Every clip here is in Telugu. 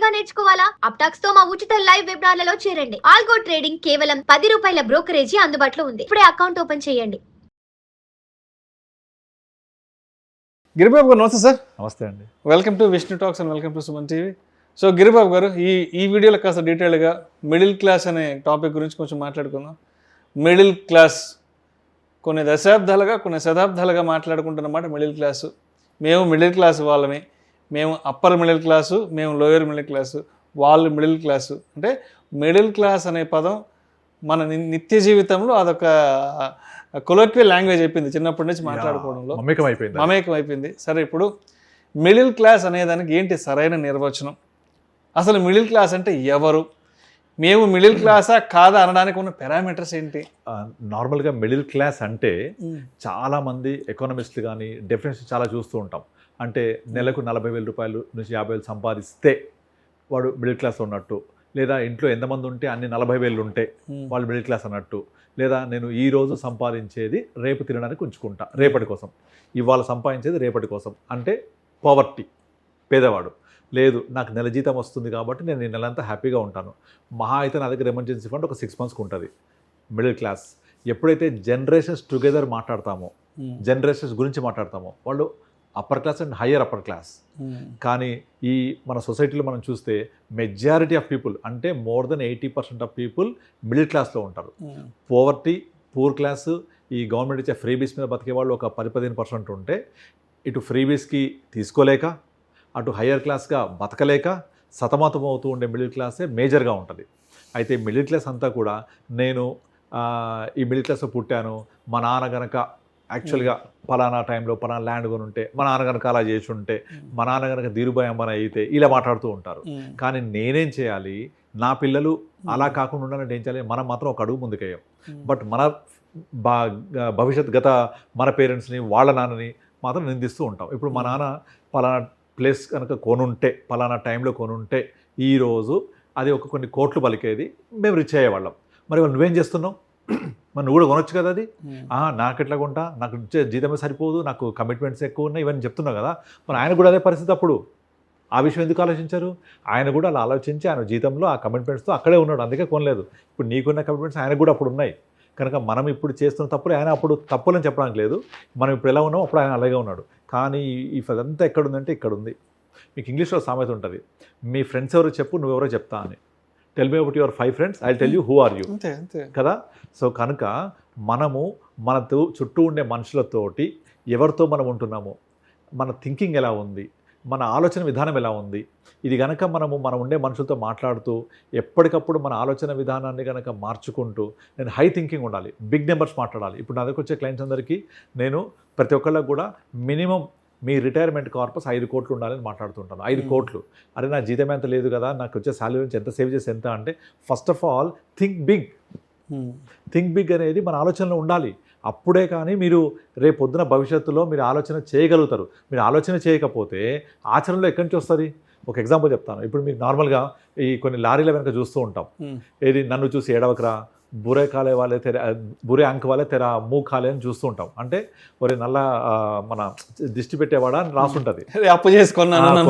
గా నేర్చుకోవాలా? అప్టాక్స్ తో మా ఉచిత లైవ్ వెబినార్లలో చేరండి. ఆల్గో ట్రేడింగ్ కేవలం 10 రూపాయల బ్రోకరేజీ అందుబాటులో ఉంది. ఇప్పుడే అకౌంట్ ఓపెన్ చేయండి. గిరిబాబు గారు నమస్తే సార్. నమస్తే అండి. Welcome to Vishnu talks and welcome to Suman TV. So Giribabu గారు ఈ వీడియోలో కాస్త డీటెయిల్గా మిడిల్ క్లాస్ అనే టాపిక్ గురించి కొంచెం మాట్లాడుకుందాం. మిడిల్ క్లాస్ కొన్ని శతాబ్దాలుగా మాట్లాడుకుంటున్నమాట మిడిల్ క్లాసు. మేము మిడిల్ క్లాస్ వాళ్ళమే, మేము అప్పర్ మిడిల్ క్లాసు, మేము లోయర్ మిడిల్ క్లాసు, వాళ్ళు మిడిల్ క్లాసు. అంటే మిడిల్ క్లాస్ అనే పదం మన నిత్య జీవితంలో అదొక కొలోక్వియల్ లాంగ్వేజ్ అయిపోయింది. చిన్నప్పటి నుంచి మాట్లాడుకోవడంలో మమేకం అయిపోయింది. సరే, ఇప్పుడు మిడిల్ క్లాస్ అనేదానికి ఏంటి సరైన నిర్వచనం? అసలు మిడిల్ క్లాస్ అంటే ఎవరు? మేము మిడిల్ క్లాసా కాదా అనడానికి ఉన్న పారామీటర్స్ ఏంటి? నార్మల్గా మిడిల్ క్లాస్ అంటే చాలామంది ఎకానమిస్టులు కానీ డెఫినేషన్ చాలా చూస్తూ ఉంటాం. అంటే నెలకు 40,000 రూపాయలు నుంచి 50,000 సంపాదిస్తే వాడు మిడిల్ క్లాస్ ఉన్నట్టు, లేదా ఇంట్లో ఎంతమంది ఉంటే అన్ని 40,000 ఉంటే వాళ్ళు మిడిల్ క్లాస్ అన్నట్టు, లేదా నేను ఈ రోజు సంపాదించేది రేపు తినడానికి ఉంచుకుంటా రేపటి కోసం, ఇవాళ సంపాదించేది రేపటి కోసం అంటే పావర్టీ, పేదవాడు. లేదు, నాకు నెల జీతం వస్తుంది కాబట్టి నేను ఈ నెలంతా హ్యాపీగా ఉంటాను, మహా అయితే నా దగ్గర ఎమర్జెన్సీ ఫండ్ ఒక 6 monthsకి ఉంటుంది, మిడిల్ క్లాస్. ఎప్పుడైతే జనరేషన్స్ టుగెదర్ మాట్లాడతామో, జనరేషన్స్ గురించి మాట్లాడతామో, వాళ్ళు upper class and higher upper class. కానీ ఈ మన సొసైటీలో మనం చూస్తే మెజారిటీ ఆఫ్ పీపుల్ అంటే more than 80% of people middle క్లాస్లో ఉంటారు. పోవర్టీ, పూర్ క్లాస్, ఈ గవర్నమెంట్ ఇచ్చే ఫ్రీబీస్ మీద బతికే వాళ్ళు ఒక 10-15% ఉంటే, ఇటు ఫ్రీబీస్కి తీసుకోలేక అటు హయ్యర్ క్లాస్గా బతకలేక సతమతం అవుతూ ఉండే మిడిల్ క్లాసే మేజర్గా ఉంటుంది. అయితే మిడిల్ క్లాస్ అంతా కూడా నేను ఈ మిడిల్ క్లాస్లో పుట్టాను, మా నాన్న గనక యాక్చువల్గా పలానా టైంలో పలానా ల్యాండ్ కొని ఉంటే, మా నాన్న కనుక అలా చేసి ఉంటే, మా నాన్న కనుక ధీరుభాయ్ అంబానీ అయితే, ఇలా మాట్లాడుతూ ఉంటారు. కానీ నేనేం చేయాలి, నా పిల్లలు అలా కాకుండా ఉండాలంటే ఏం చేయాలి? మనం మాత్రం ఒక అడుగు ముందుకేయం. బట్ మన భవిష్యత్ గత మన పేరెంట్స్ని, వాళ్ళ నాన్నని మాత్రం నిందిస్తూ ఉంటాం. ఇప్పుడు మా నాన్న పలానా ప్లేస్ కనుక కొనుంటే, పలానా టైంలో కొనుంటే ఈరోజు అది ఒక కొన్ని కోట్లు పలికేది, మేము రిచ్ అయ్యేవాళ్ళం. మరి వాళ్ళు నువ్వేం చేస్తున్నావు? మరి నువ్వు కూడా కొనొచ్చు కదా అది. నాకు ఎట్లా కొంటా, నాకు ఇచ్చే జీతమే సరిపోదు, నాకు కమిట్మెంట్స్ ఎక్కువ ఉన్నాయి, ఇవన్నీ చెప్తున్నావు కదా. మరి ఆయన కూడా అదే పరిస్థితి. అప్పుడు ఆ విషయం ఎందుకు ఆలోచించారు? ఆయన కూడా అలా ఆలోచించి ఆయన జీతంలో ఆ కమిట్మెంట్స్తో అక్కడే ఉన్నాడు, అందుకే కొనలేదు. ఇప్పుడు నీకున్న కమిట్మెంట్స్ ఆయనకు కూడా అప్పుడు ఉన్నాయి కనుక మనం ఇప్పుడు చేస్తున్న తప్పులు ఆయన అప్పుడు తప్పులని చెప్పడానికి లేదు. మనం ఇప్పుడు ఎలా ఉన్నామో అప్పుడు ఆయన అలాగే ఉన్నాడు. కానీ ఈ అదంతా ఎక్కడుందంటే ఇక్కడ ఉంది. మీకు ఇంగ్లీష్లో సామెత ఉంటుంది, మీ ఫ్రెండ్స్ ఎవరో చెప్పు, నువ్వెవరో చెప్తా అని. Tell me about your 5 friends, I tell you who are you కదా. సో కనుక మనము మనతో చుట్టూ ఉండే మనుషులతోటి ఎవరితో మనం ఉంటున్నాము, మన థింకింగ్ ఎలా ఉంది, మన ఆలోచన విధానం ఎలా ఉంది, ఇది కనుక మనం ఉండే మనుషులతో మాట్లాడుతూ ఎప్పటికప్పుడు మన ఆలోచన విధానాన్ని కనుక మార్చుకుంటూ, నేను హై థింకింగ్ ఉండాలి, బిగ్ నెంబర్స్ మాట్లాడాలి. ఇప్పుడు నా దగ్గర వచ్చే క్లయింట్స్ అందరికీ నేను ప్రతి ఒక్కళ్ళకి కూడా మినిమం మీ రిటైర్మెంట్ కార్పస్ 5 కోట్లు ఉండాలని మాట్లాడుతుంటాను. 5 కోట్లు, అరే నా జీతం ఎంత లేదు కదా, నాకు వచ్చే శాలరీ నుంచి ఎంత సేవ్ చేసి ఎంత అంటే, first of all think big అనేది మన ఆలోచనలో ఉండాలి. అప్పుడే కానీ మీరు రేపు పొద్దున భవిష్యత్తులో మీరు ఆలోచన చేయగలుగుతారు. మీరు ఆలోచన చేయకపోతే ఆచరణలో ఎక్కడి నుంచి వస్తుంది? ఒక ఎగ్జాంపుల్ చెప్తాను. ఇప్పుడు మీకు నార్మల్గా ఈ కొన్ని లారీల వెనక చూస్తూ ఉంటాం, ఏది నన్ను చూసి ఏడవకరా, బురే కాలే వాళ్ళే బురే అంక వాళ్ళే తెర మూ కాలే అని చూస్తూ ఉంటాం. అంటే ఒరే నల్ల మన దిష్టి పెట్టేవాడా అని రాసుంటుంది, అప్పు చేసుకున్నాను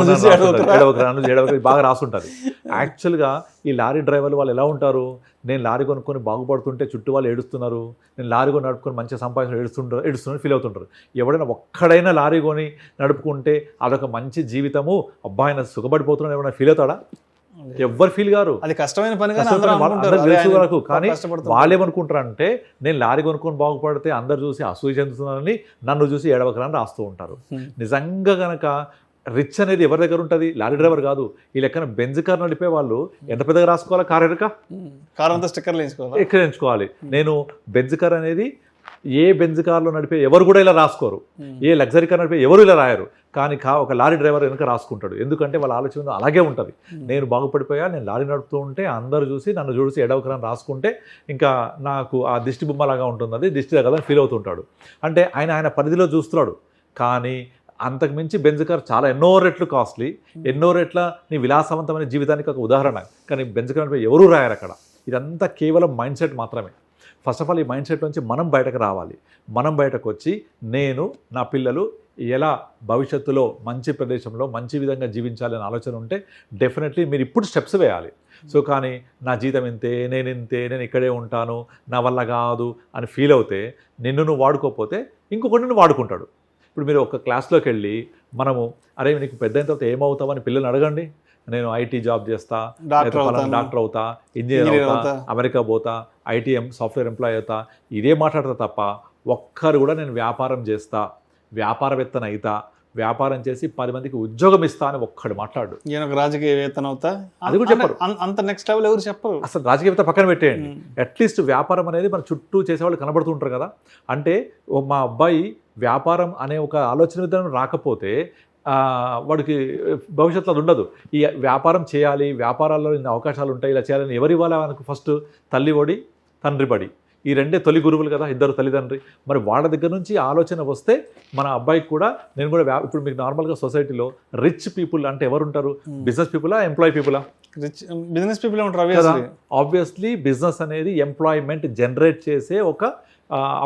బాగా రాసుంటుంది. యాక్చువల్గా ఈ లారీ డ్రైవర్లు వాళ్ళు ఎలా ఉంటారు? నేను లారీ కొనుక్కొని బాగుపడుతుంటే చుట్టూ వాళ్ళు ఏడుస్తున్నారు, నేను లారీ కొని నడుపుకొని మంచిగా సంపాదించిన ఏడుస్తున్నారు ఫీల్ అవుతుంటారు. ఎవడైనా ఒక్కడైనా లారీ కొని నడుపుకుంటే అదొక మంచి జీవితము, అబ్బాయి ఆయన సుఖపడిపోతున్నాడు ఎవరైనా ఫీల్ అవుతాడా? ఎవ్వరు ఫీల్ గారు. అది కష్టమైన పని. తెలుసు వరకు. కానీ వాళ్ళు ఏమనుకుంటారంటే నేను లారీ కొనుక్కొని బాగుపడితే అందరు చూసి అసూయ చెందుతున్నారని, నన్ను చూసి ఏడవకరని రాస్తూ ఉంటారు. నిజంగా కనుక రిచ్ అనేది ఎవరి దగ్గర ఉంటుంది? లారీ డ్రైవర్ కాదు. ఈ లెక్కన బెంజ్ కార్ నడిపే వాళ్ళు ఎంత పెద్దగా రాసుకోవాలా? కార్ అంతా స్టిక్కర్లు వేయించుకోవాలి. నేను బెంజ్ కార్ అనేది ఏ బెంజ్ కార్లో నడిపే ఎవరు కూడా ఇలా రాసుకోరు, ఏ లగ్జరీ కార్ నడిపే ఎవరు ఇలా రాయరు. కానీ ఒక లారీ డ్రైవర్ వెనుక రాసుకుంటాడు. ఎందుకంటే వాళ్ళ ఆలోచన అలాగే ఉంటుంది. నేను బాగుపడిపోయా, నేను లారీ నడుపుతూ ఉంటే అందరూ చూసి నన్ను చూసి ఎడవకరని రాసుకుంటే ఇంకా నాకు ఆ దిష్టి బొమ్మలాగా ఉంటుంది, అది దిష్టి కదా ఫీల్ అవుతుంటాడు. అంటే ఆయన పరిధిలో చూస్తున్నాడు. కానీ అంతకుమించి బెంజ్ కార్ చాలా ఎన్నో రెట్లు కాస్ట్లీ, ఎన్నో రెట్ల నీ విలాసవంతమైన జీవితానికి ఒక ఉదాహరణ. కానీ బెంజ్ కార్ ఎవరూ రాయరు అక్కడ. ఇదంతా కేవలం మైండ్ సెట్ మాత్రమే. ఫస్ట్ ఆఫ్ ఆల్ ఈ మైండ్ సెట్ నుంచి మనం బయటకు రావాలి. మనం బయటకు వచ్చి నేను నా పిల్లలు ఎలా భవిష్యత్తులో మంచి ప్రదేశంలో మంచి విధంగా జీవించాలని ఆలోచన ఉంటే డెఫినెట్లీ మీరు ఇప్పుడు స్టెప్స్ వేయాలి. సో కానీ నా జీతం ఇంతే, నేను ఇక్కడే ఉంటాను, నా వల్ల కాదు అని ఫీల్ అవుతే నిన్ను నువ్వు వాడుకోకపోతే ఇంకొకటి నువ్వు వాడుకుంటాడు. ఇప్పుడు మీరు ఒక క్లాస్లోకి వెళ్ళి మనము అరే నీకు పెద్ద అయిన తర్వాత ఏమవుతావని పిల్లల్ని అడగండి. నేను ఐటీ జాబ్ చేస్తా, డాక్టర్ అవుతా, ఇంజనీర్ అవుతా, అమెరికా పోతా, ఐటీఎం సాఫ్ట్వేర్ ఎంప్లాయ్ అవుతా, ఇదే మాట్లాడతా తప్ప ఒక్కరు కూడా నేను వ్యాపారం చేస్తా, వ్యాపారవేత్తన అవుతా, వ్యాపారం చేసి 10 మందికి ఉద్యోగం ఇస్తా అని ఒక్కడు మాట్లాడు. నేను ఒక రాజకీయవేత్తన అవుతా అది కూడా చెప్పరు. అంత నెక్స్ట్ లెవెల్ ఎవరు చెప్పరు. అసలు రాజకీయవేత్త పక్కన పెట్టేయండి, అట్లీస్ట్ వ్యాపారం అనేది మన చుట్టూ చేసేవాళ్ళు కనబడుతూ ఉంటారు కదా. అంటే మా అబ్బాయి వ్యాపారం అనే ఒక ఆలోచన విధానం రాకపోతే వాడికి భవిష్యత్తులో అది ఉండదు. ఈ వ్యాపారం చేయాలి, వ్యాపారాల్లో ఇన్ని అవకాశాలు ఉంటాయి, ఇలా చేయాలని ఎవరు ఇవ్వాలి మనకు? ఫస్ట్ తల్లి ఒడి తండ్రి బడి, ఈ రెండే తొలి గురువులు కదా, ఇద్దరు తల్లిదండ్రి. మరి వాళ్ళ దగ్గర నుంచి ఆలోచన వస్తే మన అబ్బాయికి కూడా నేను కూడా ఇప్పుడు మీకు నార్మల్గా సొసైటీలో రిచ్ పీపుల్ అంటే ఎవరు ఉంటారు? బిజినెస్ పీపులా, ఎంప్లాయీ పీపులా? రిచ్ బిజినెస్ పీపుల్ ఉంటారు. ఆబ్వియస్లీ బిజినెస్ అనేది ఎంప్లాయ్మెంట్ జనరేట్ చేసే ఒక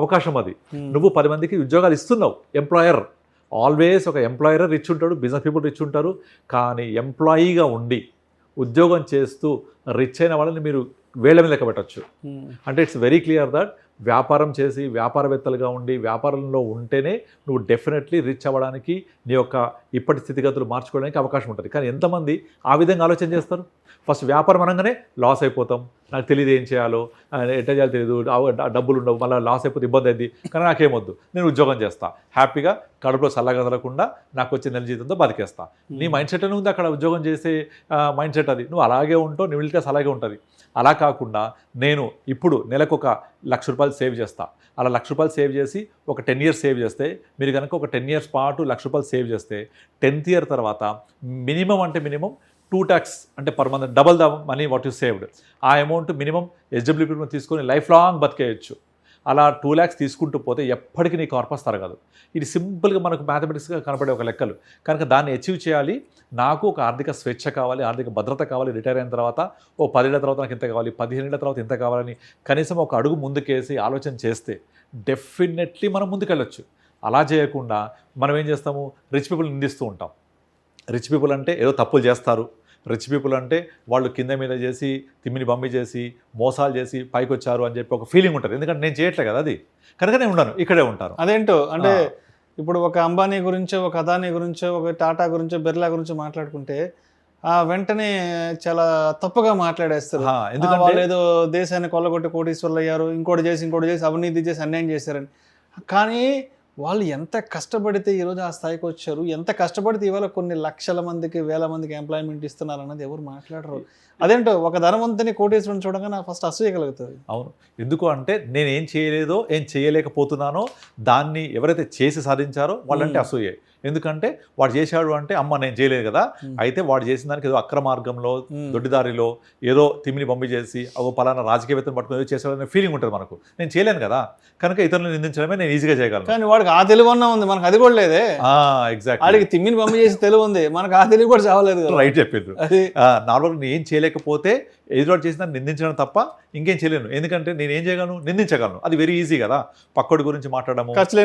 అవకాశం. అది నువ్వు 10 మందికి ఉద్యోగాలు ఇస్తున్నావు. ఎంప్లాయర్ ఆల్వేస్ ఒక ఎంప్లాయర్ రిచ్ ఉంటాడు, బిజినెస్ పీపుల్ రిచ్ ఉంటారు. కానీ ఎంప్లాయీగా ఉండి ఉద్యోగం చేస్తూ రిచ్ అయిన వాళ్ళని మీరు వేళ్ల మీద లెక్క పెట్టచ్చు. అంటే ఇట్స్ వెరీ క్లియర్ దట్ వ్యాపారం చేసి వ్యాపారవేత్తలుగా ఉండి వ్యాపారంలో ఉంటేనే నువ్వు డెఫినెట్లీ రిచ్ అవ్వడానికి నీ యొక్క ఇప్పటి స్థితిగతులు మార్చుకోవడానికి అవకాశం ఉంటుంది. కానీ ఎంతమంది ఆ విధంగా ఆలోచన చేస్తారు? ఫస్ట్ వ్యాపారం అనగానే లాస్ అయిపోతాం, నాకు తెలియదు ఏం చేయాలో, ఎట్లా చేయాలో తెలియదు, డబ్బులు ఉండవు, మళ్ళీ లాస్ అయిపోతే ఇబ్బంది అయింది, కానీ నాకేమొద్దు, నేను ఉద్యోగం చేస్తా, హ్యాపీగా కడుపులో చల్లగదలకుండా నాకు వచ్చే నెల జీతంతో బతికేస్తా. నీ మైండ్ సెట్ అని ఉంది అక్కడ, ఉద్యోగం చేసే మైండ్ సెట్ అది. నువ్వు అలాగే ఉంటావు, నీ మిడిల్ క్లాస్ అలాగే ఉంటుంది. అలా కాకుండా నేను ఇప్పుడు నెలకు ఒక ₹1,00,000 సేవ్ చేస్తా, అలా ₹1,00,000 సేవ్ చేసి ఒక 10 years సేవ్ చేస్తే, మీరు కనుక ఒక 10 years పాటు ₹1,00,000 సేవ్ చేస్తే 10th year తర్వాత మినిమం అంటే మినిమం 2 tax అంటే per month double the money what you saved. ఆ అమౌంట్ మినిమం SWP తీసుకొని లైఫ్ లాంగ్ బతికేయచ్చు. అలా 2 lakhs తీసుకుంటూ పోతే ఎప్పటికీ నీ కార్పస్ తరగదు. ఇది సింపుల్గా మనకు మ్యాథమెటిక్స్గా కనపడే ఒక లెక్కలు. కనుక దాన్ని అచీవ్ చేయాలి. నాకు ఒక ఆర్థిక స్వేచ్ఛ కావాలి, ఆర్థిక భద్రత కావాలి. రిటైర్ అయిన తర్వాత 10 ఏళ్ల తర్వాత నాకు ఇంత కావాలి, 15 ఏళ్ల తర్వాత ఇంత కావాలని కనీసం ఒక అడుగు ముందుకేసి ఆలోచన చేస్తే డెఫినెట్లీ మనం ముందుకెళ్ళొచ్చు. అలా చేయకుండా మనం ఏం చేస్తాము? రిచ్ పీపుల్ నిందిస్తూ ఉంటాం. రిచ్ పీపుల్ అంటే ఏదో తప్పులు చేస్తారు, రిచ్ పీపుల్ అంటే వాళ్ళు కింద మీద చేసి తిమ్మిని బమ్మి చేసి మోసాలు చేసి పైకి వచ్చారు అని చెప్పి ఒక ఫీలింగ్ ఉంటుంది. ఎందుకంటే నేను చేయట్లే కదా అది, కనుక నేను ఉన్నాను, ఇక్కడే ఉంటాను. అదేంటో అంటే ఇప్పుడు ఒక అంబానీ గురించో, ఒక అదానీ గురించో, ఒక టాటా గురించో, బిర్లా గురించో మాట్లాడుకుంటే వెంటనే చాలా తప్పుగా మాట్లాడేస్తారు. ఎందుకంటే వాళ్ళు ఏదో దేశాన్ని కొల్లగొట్టి కోటీశ్వర్లు అయ్యారు, ఇంకోటి చేసి అవినీతి చేసి అన్యాయం చేశారని. కానీ వాళ్ళు ఎంత కష్టపడితే ఈరోజు ఆ స్థాయికి వచ్చారు, ఎంత కష్టపడితే ఇవాళ కొన్ని లక్షల మందికి, వేల మందికి ఎంప్లాయ్మెంట్ ఇస్తున్నారు అన్నది ఎవరు మాట్లాడరు. అదేంటో ఒక ధనవంతుని కోటీశ్వరుని చూడగా నాకు ఫస్ట్ అసూయ కలుగుతుంది. అవును, ఎందుకు అంటే నేను ఏం చేయలేదో, ఏం చేయలేకపోతున్నానో దాన్ని ఎవరైతే చేసి సాధించారో వాళ్ళంటే అసూయే. ఎందుకంటే వాడు చేశాడు అంటే అమ్మ నేను చేయలేదు కదా, అయితే వాడు చేసిన దానికి ఏదో అక్రమ మార్గంలో దొడ్డిదారిలో ఏదో తిమ్మిని పంపి చేసి అదో పలానా రాజకీయవేత్తను పట్టుకుని ఏదో చేశాడనే ఫీలింగ్ ఉంటుంది మనకు. నేను చేయలేను కదా, కనుక ఇతరులను నిందించడమే నేను ఈజీగా చేయగలను. కానీ వాడికి ఆ తెలివి అన్నా ఉంది, మనకు అది కూడా లేదే. ఎగ్జాక్ట్, వాడికి తిమ్మిని పంపి చేసి తెలివి ఉంది, మనకు ఆ తెలివి కూడా చావలేదు. రైట్ చెప్పిండ్రు. నార్మల్గా నేను ఏం చేయలేకపోతే ఎదురు చేసిన నిందించడం తప్ప ఇంకేం చేయలేను. ఎందుకంటే నేను ఏం చేయగలను? నిందించగలను. అది వెరీ ఈజీ కదా, పక్కడి గురించి మాట్లాడము ఖర్చు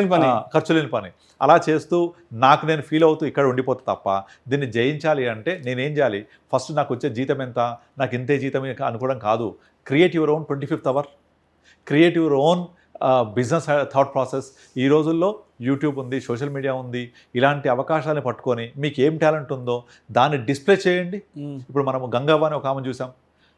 లేని పని. అలా చేస్తూ నాకు నేను ఫీల్ అవుతూ ఇక్కడ ఉండిపోతా తప్ప దీన్ని జయించాలి అంటే నేనేం చేయాలి? ఫస్ట్ నాకు వచ్చే జీతం ఎంత, నాకు ఇంతే జీతం అనుకోవడం కాదు. Create your own 25th hour, create your own business thought process. ఈ రోజుల్లో యూట్యూబ్ ఉంది, సోషల్ మీడియా ఉంది. ఇలాంటి అవకాశాలను పట్టుకొని మీకు ఏం టాలెంట్ ఉందో దాన్ని డిస్ప్లే చేయండి. ఇప్పుడు మనము గంగవ్వ అని ఒక ఆమె చూసాం.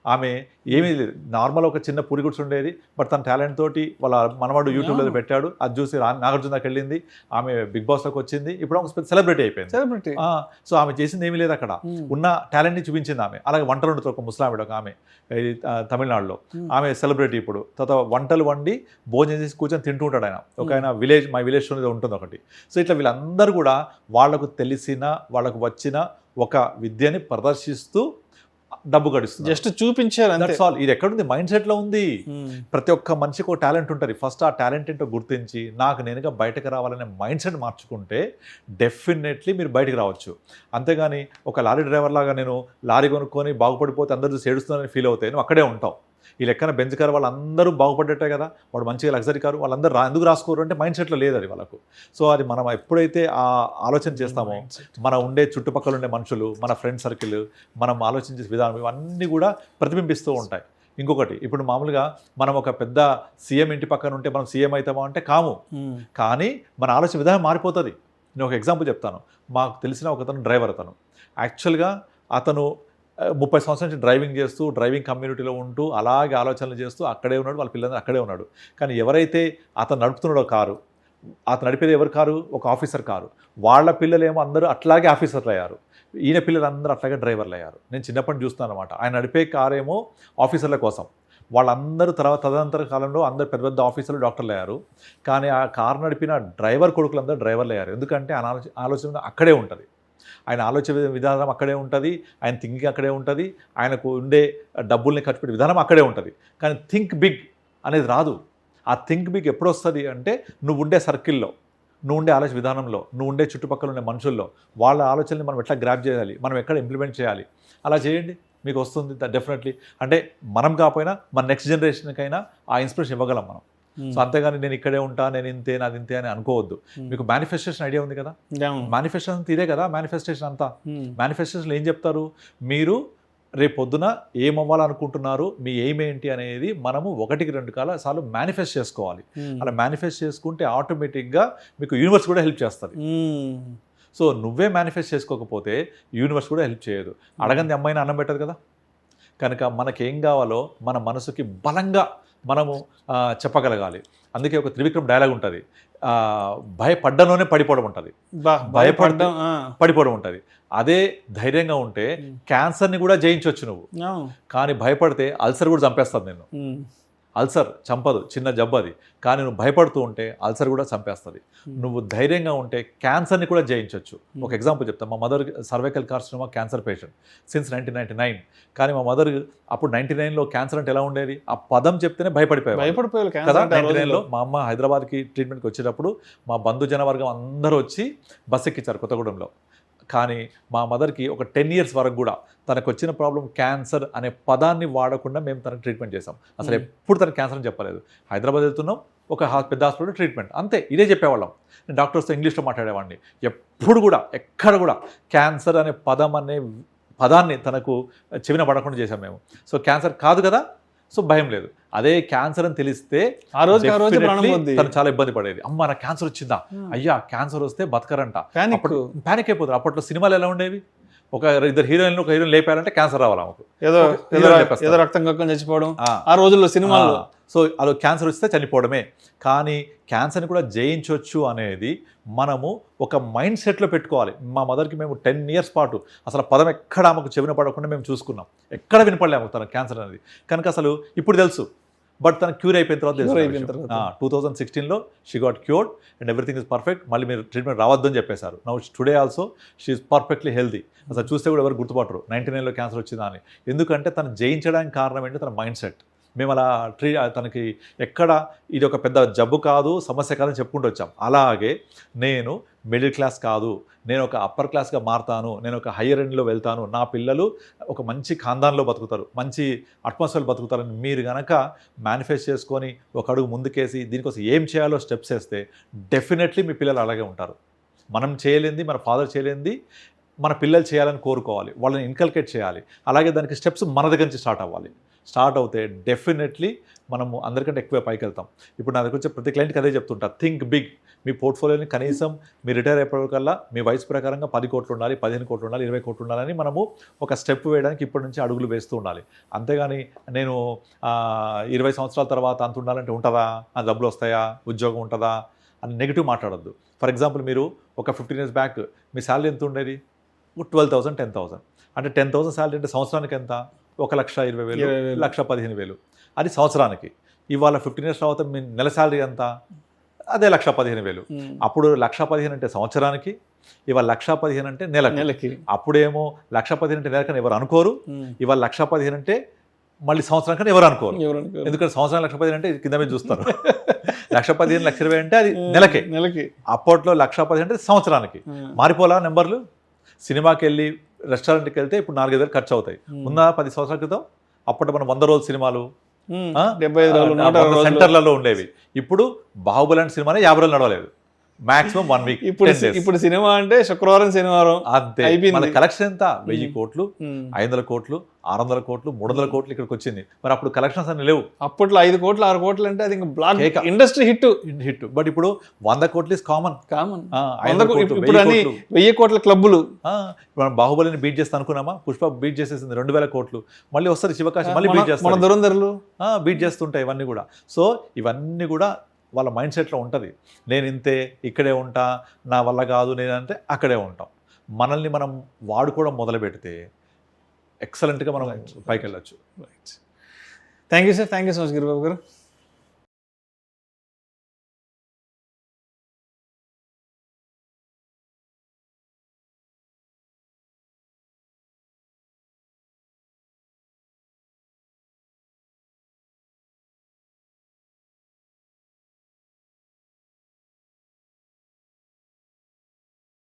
ఆమె ఏమీ లేదు, నార్మల్ ఒక చిన్న పూరి గుడ్స్ ఉండేది, బట్ తన టాలెంట్ తోటి వాళ్ళ మనవాడు యూట్యూబ్లో పెట్టాడు. అది చూసి నాగార్జున దాకా వెళ్ళింది, ఆమె బిగ్ బాస్లోకి వచ్చింది, ఇప్పుడు ఒక సెలబ్రిటీ అయిపోయింది. సో ఆమె చేసింది ఏమీ లేదు, అక్కడ ఉన్న టాలెంట్ని చూపించింది ఆమె. అలాగే వంటలు వండుతుంది ఒక ముస్లామిడ ఒక ఆమె తమిళనాడులో, ఆమె సెలబ్రిటీ. ఇప్పుడు తర్వాత వంటలు వండి భోజనం చేసి కూర్చొని తింటూ ఉంటాడు ఆయన. ఒక ఆయన మై విలేజ్ అనేది ఉంటుంది ఒకటి. సో ఇట్లా వీళ్ళందరూ కూడా వాళ్లకు తెలిసిన, వాళ్ళకు వచ్చిన ఒక విద్యని ప్రదర్శిస్తూ డబ్బు గడుస్తుంది. జస్ట్ చూపించారు, దట్స్ ఆల్. ఇది ఎక్కడుంది? మైండ్ సెట్లో ఉంది. ప్రతి ఒక్క మనిషికి ఒక టాలెంట్ ఉంటుంది. ఫస్ట్ ఆ టాలెంట్ ఏంటో గుర్తించి నాకు నేనుగా బయటకు రావాలనే మైండ్ సెట్ మార్చుకుంటే డెఫినెట్లీ మీరు బయటకు రావచ్చు. అంతేగాని ఒక లారీ డ్రైవర్ లాగా నేను లారీ కొనుక్కొని బాగుపడిపోతే అందరూ చూసి ఏడుస్తున్నానని ఫీల్ అవుతాయి, నువ్వు అక్కడే ఉంటావు. ఈ లెక్కన బెంచ్ కారు వాళ్ళందరూ బాగుపడ్డట్టే కదా, వాడు మంచిగా లగ్జరీ కారు వాళ్ళందరూ ఎందుకు రాసుకోరు అంటే మైండ్ సెట్లో లేదు అది వాళ్ళకు. సో అది మనం ఎప్పుడైతే ఆ ఆలోచన చేస్తామో మన ఉండే చుట్టుపక్కల ఉండే మనుషులు, మన ఫ్రెండ్ సర్కిల్, మనం ఆలోచించే విధానం ఇవన్నీ కూడా ప్రతిబింబిస్తూ ఉంటాయి. ఇంకొకటి, ఇప్పుడు మామూలుగా మనం ఒక పెద్ద సీఎం ఇంటి పక్కన ఉంటే మనం సీఎం అవుతామా అంటే కాము, కానీ మన ఆలోచన విధానం మారిపోతుంది. నేను ఒక ఎగ్జాంపుల్ చెప్తాను. మాకు తెలిసిన ఒకతను డ్రైవర్, అతను యాక్చువల్గా అతను 30 సంవత్సరాల నుంచి డ్రైవింగ్ చేస్తూ డ్రైవింగ్ కమ్యూనిటీలో ఉంటూ అలాగే ఆలోచనలు చేస్తూ అక్కడే ఉన్నాడు, వాళ్ళ పిల్లలందరూ అక్కడే ఉన్నాడు. కానీ ఎవరైతే అతను నడుపుతున్నాడో కారు, అతను నడిపేది ఎవరి కారు, ఒక ఆఫీసర్ కారు, వాళ్ళ పిల్లలేమో అందరూ అట్లాగే ఆఫీసర్లు అయ్యారు, ఈయన పిల్లలందరూ అట్లాగే డ్రైవర్లు అయ్యారు. నేను చిన్నప్పటి చూస్తున్నాను అనమాట. ఆయన నడిపే కారేమో ఆఫీసర్ల కోసం, వాళ్ళందరూ తదనంతర కాలంలో అందరూ పెద్ద పెద్ద ఆఫీసర్లు డాక్టర్లు అయ్యారు. కానీ ఆ కారు నడిపిన డ్రైవర్ కొడుకులందరూ డ్రైవర్లు అయ్యారు. ఎందుకంటే ఆయన ఆలోచన అక్కడే ఉంటుంది, ఆయన ఆలోచన విధానం అక్కడే ఉంటుంది, ఆయన థింకింగ్ అక్కడే ఉంటుంది, ఆయనకు ఉండే డబ్బుల్ని ఖర్చు పెట్టే విధానం అక్కడే ఉంటుంది. కానీ థింక్ బిగ్ అనేది రాదు. ఆ థింక్ బిగ్ ఎప్పుడు వస్తుంది అంటే నువ్వు ఉండే సర్కిల్లో, నువ్వు ఉండే ఆలోచన విధానంలో, నువ్వు ఉండే చుట్టుపక్కల ఉండే మనుషుల్లో వాళ్ళ ఆలోచనని మనం ఎట్లా గ్రాప్ చేయాలి, మనం ఎక్కడ ఇంప్లిమెంట్ చేయాలి, అలా చేయండి, మీకు వస్తుంది డెఫినెట్లీ. అంటే మనం కాకపోయినా మన నెక్స్ట్ జనరేషన్కైనా ఆ ఇన్స్పిరేషన్ ఇవ్వగలం మనం. సో అంతేగాని నేను ఇక్కడే ఉంటా, నేను ఇంతే, నాది ఇంతే అని అనుకోవద్దు. మీకు మేనిఫెస్టేషన్ ఐడియా ఉంది కదా, మేనిఫెస్టేషన్ ఇదే కదా మేనిఫెస్టేషన్ అంతా. మేనిఫెస్టేషన్ ఏం చెప్తారు, మీరు రేపు పొద్దున ఏమవ్వాలనుకుంటున్నారు, మీ ఎయిమ్ ఏంటి అనేది మనము 1-2 సార్లు మేనిఫెస్ట్ చేసుకోవాలి. అలా మేనిఫెస్ట్ చేసుకుంటే ఆటోమేటిక్గా మీకు యూనివర్స్ కూడా హెల్ప్ చేస్తుంది. సో నువ్వే మేనిఫెస్ట్ చేసుకోకపోతే యూనివర్స్ కూడా హెల్ప్ చేయదు. అడగంది అమ్మాయిని అన్నం పెట్టదు కదా. కనుక మనకేం కావాలో మన మనసుకి బలంగా మనము చెప్పగలగాలి. అందుకే ఒక త్రివిక్రమ్ డైలాగ్ ఉంటుంది, భయపడ్డంలోనే పడిపోవడం ఉంటుంది, భయపడడం పడిపోవడం ఉంటుంది. అదే ధైర్యంగా ఉంటే క్యాన్సర్ని కూడా జయించవచ్చు నువ్వు. కానీ భయపడితే అల్సర్ కూడా చంపేస్తుంది నిన్ను. అల్సర్ చంపదు, చిన్న జబ్బు అది. కానీ నువ్వు భయపడుతూ ఉంటే అల్సర్ కూడా చంపేస్తుంది. నువ్వు ధైర్యంగా ఉంటే క్యాన్సర్ని కూడా జయించవచ్చు. ఒక ఎగ్జాంపుల్ చెప్తాను. మా mother cervical carcinoma cancer patient since 1999. కానీ మా మదర్ అప్పుడు 99లో క్యాన్సర్ అంటే ఎలా ఉండేది, ఆ పదం చెప్తేనే భయపడిపోయారు కదా. 99లో మా అమ్మ హైదరాబాద్కి ట్రీట్మెంట్కి వచ్చేటప్పుడు మా బంధుజన వర్గం అందరూ వచ్చి బస్ ఎక్కించారు కొత్తగూడెంలో. కానీ మా మదర్కి ఒక 10 years వరకు కూడా తనకు వచ్చిన ప్రాబ్లం క్యాన్సర్ అనే పదాన్ని వాడకుండా మేము తనకు ట్రీట్మెంట్ చేసాం. అసలు ఎప్పుడు తనకు క్యాన్సర్ అని చెప్పలేదు. హైదరాబాద్ వెళ్తున్నాం, ఒక పెద్ద హాస్పిటల్ ట్రీట్మెంట్, అంతే. ఇదే చెప్పేవాళ్ళం. నేను డాక్టర్స్తో ఇంగ్లీష్లో మాట్లాడేవాడిని. ఎప్పుడు కూడా ఎక్కడ కూడా క్యాన్సర్ అనే పదాన్ని తనకు చెవిన పడకుండా చేసాం మేము. సో క్యాన్సర్ కాదు కదా, సో భయం లేదు. అదే క్యాన్సర్ అని తెలిస్తే ఆ రోజు తను చాలా ఇబ్బంది పడేది. అమ్మ నాకు క్యాన్సర్ వచ్చిందా, అయ్యా క్యాన్సర్ వస్తే బతకరంట, ప్యానిక్ అయిపోతారు. అప్పట్లో సినిమాలు ఎలా ఉండేవి, ఒక 2 హీరోయిన్లు ఒక హీరోయిన్ లేపారంటే క్యాన్సర్ రావాలి ఆమెకు, ఏదో రక్తం కక్కుని చచ్చిపోవడం ఆ రోజుల్లో సినిమాల్లో. సో అలా క్యాన్సర్ వస్తే చనిపోవడమే. కానీ క్యాన్సర్ని కూడా జయించవచ్చు అనేది మనము ఒక మైండ్ సెట్లో పెట్టుకోవాలి. మా మదర్కి మేము 10 years పాటు అసలు పదం ఎక్కడ ఆమెకు చెవిన పడకుండా మేము చూసుకున్నాం. ఎక్కడ వినపడలేము తన క్యాన్సర్ అనేది. కనుక అసలు ఇప్పుడు తెలుసు, బట్ తన క్యూర్ అయిపోయిన తర్వాత తెలుసు. 2016లో she got cured and everything is perfect. మళ్ళీ మీరు ట్రీట్మెంట్ రావద్దు అని చెప్పేశారు. Now today also she is perfectly healthy. అసలు చూస్తే కూడా ఎవరు గుర్తుపట్టరు 99లో క్యాన్సర్ వచ్చిందా అని. ఎందుకంటే తను జయించడానికి కారణం ఏంటి, తన మైండ్ సెట్. మేము అలా తనకి ఎక్కడ ఇది ఒక పెద్ద జబ్బు కాదు, సమస్య కాదని చెప్పుకుంటూ వచ్చాం. అలాగే నేను మిడిల్ క్లాస్ కాదు, నేను ఒక అప్పర్ క్లాస్గా మారుతాను, నేను ఒక హయ్యర్ ఎండ్లో వెళ్తాను, నా పిల్లలు ఒక మంచి ఖాందాన్లో బతుకుతారు, మంచి అట్మాస్ఫియర్లో బతుకుతారని మీరు కనుక మేనిఫెస్ట్ చేసుకొని ఒక అడుగు ముందుకేసి దీనికోసం ఏం చేయాలో స్టెప్స్ వేస్తే డెఫినెట్లీ మీ పిల్లలు అలాగే ఉంటారు. మనం చేయలేంది, మన ఫాదర్ చేయలేంది మన పిల్లలు చేయాలని కోరుకోవాలి, వాళ్ళని ఇన్కల్కేట్ చేయాలి. అలాగే దానికి స్టెప్స్ మన దగ్గర నుంచి స్టార్ట్ అవ్వాలి. స్టార్ట్ అవుతే డెఫినెట్లీ మనము అందరికంటే ఎక్కువ పైకి వెళ్తాం. ఇప్పుడు నా దగ్గర వచ్చే ప్రతి క్లయింట్కి అదే చెప్తుంటా, థింక్ బిగ్. మీ పోర్ట్ఫోలియోని కనీసం మీ రిటైర్ అయిపోయేకల్లా మీ వయసు ప్రకారంగా 10 కోట్లు ఉండాలి, 15 కోట్లు ఉండాలి, 20 కోట్లు ఉండాలని మనము ఒక స్టెప్ వేయడానికి ఇప్పటి నుంచి అడుగులు వేస్తూ ఉండాలి. అంతేగాని నేను 20 సంవత్సరాల తర్వాత అంత ఉండాలంటే ఉంటుందా, ఆ డబ్బులు వస్తాయా, ఉద్యోగం ఉంటుందా అని నెగిటివ్ మాట్లాడొద్దు. ఫర్ ఎగ్జాంపుల్ మీరు ఒక 15 years బ్యాక్ మీ శాలరీ ఎంత ఉండేది, 12,000, 10,000. అంటే 10,000 శాలరీ అంటే సంవత్సరానికి ఎంత, 1,20,000, 1,15,000. అది సంవత్సరానికి. ఇవాళ 15 years తర్వాత మీ నెల శాలరీ ఎంత, అదే 1,15,000. అప్పుడు 1,15,000 అంటే సంవత్సరానికి, ఇవాళ 1,15,000 అంటే నెలకి. అప్పుడేమో 1,15,000 అంటే నెలకని ఎవరు అనుకోరు, ఇవాళ 1,15,000 అంటే మళ్ళీ సంవత్సరానికి ఎవరు అనుకోరు. ఎందుకంటే సంవత్సరం 1,15,000 అంటే కింద మీద చూస్తారు. 1,15,000, 1,20,000 అంటే అది నెలకి. అప్పట్లో 1,15,000 అంటే సంవత్సరానికి. మారిపోలా నెంబర్లు. సినిమాకి వెళ్ళి రెస్టారెంట్కి వెళ్తే ఇప్పుడు 4,000 ఖర్చు అవుతాయి. ఉన్న 10 సంవత్సరాల క్రితం అప్పట్లో మనం 100 రోజుల సినిమాలు, 75 రోజులు 120 రోజులు సెంటర్లలో ఉండేవి. ఇప్పుడు బాహుబలి అంటే సినిమానే 50 రోజులు నడవలేదు, మాక్సిమం 1 వీక్. ఇప్పుడు సినిమా అంటే శుక్రవారం శనివారం అంతే. మన కలెక్షన్ ఎంత? 1000 కోట్లు, 500 కోట్లు, 600 కోట్లు, 300 కోట్లు ఇక్కడికి వచ్చింది. మరి అప్పుడు కలెక్షన్స్ అన్ని లేవు. అప్పట్లో 5 కోట్లు 6 కోట్లు అంటే అది ఇంకా బ్లాక్ ఇండస్ట్రీ హిట్. బట్ ఇప్పుడు 100 కోట్లు ఇస్ కామన్. ఇప్పుడు అన్ని 1000 కోట్ల క్లబ్బులు. మనం బాహుబలిని బీట్ చేస్తా అనుకున్నామా? పుష్ప బీట్ చేసేసింది 2000 కోట్లు. మళ్ళీ వస్తారు శివకాశి, మళ్ళీ బీట్ చేస్తారు. మన దురంధరులు బీట్ చేస్తుంటాయి ఇవన్నీ కూడా. సో ఇవన్నీ కూడా వాళ్ళ మైండ్ సెట్లో ఉంటుంది. నేను ఇంతే, ఇక్కడే ఉంటా, నా వల్ల కాదు నేనంటే అక్కడే ఉంటాం. మనల్ని మనం వాడుకోవడం మొదలు పెడితే ఎక్సలెంట్గా మనం పైకి వెళ్ళచ్చు. Thank you sir, thank you so much Giribabu గారు.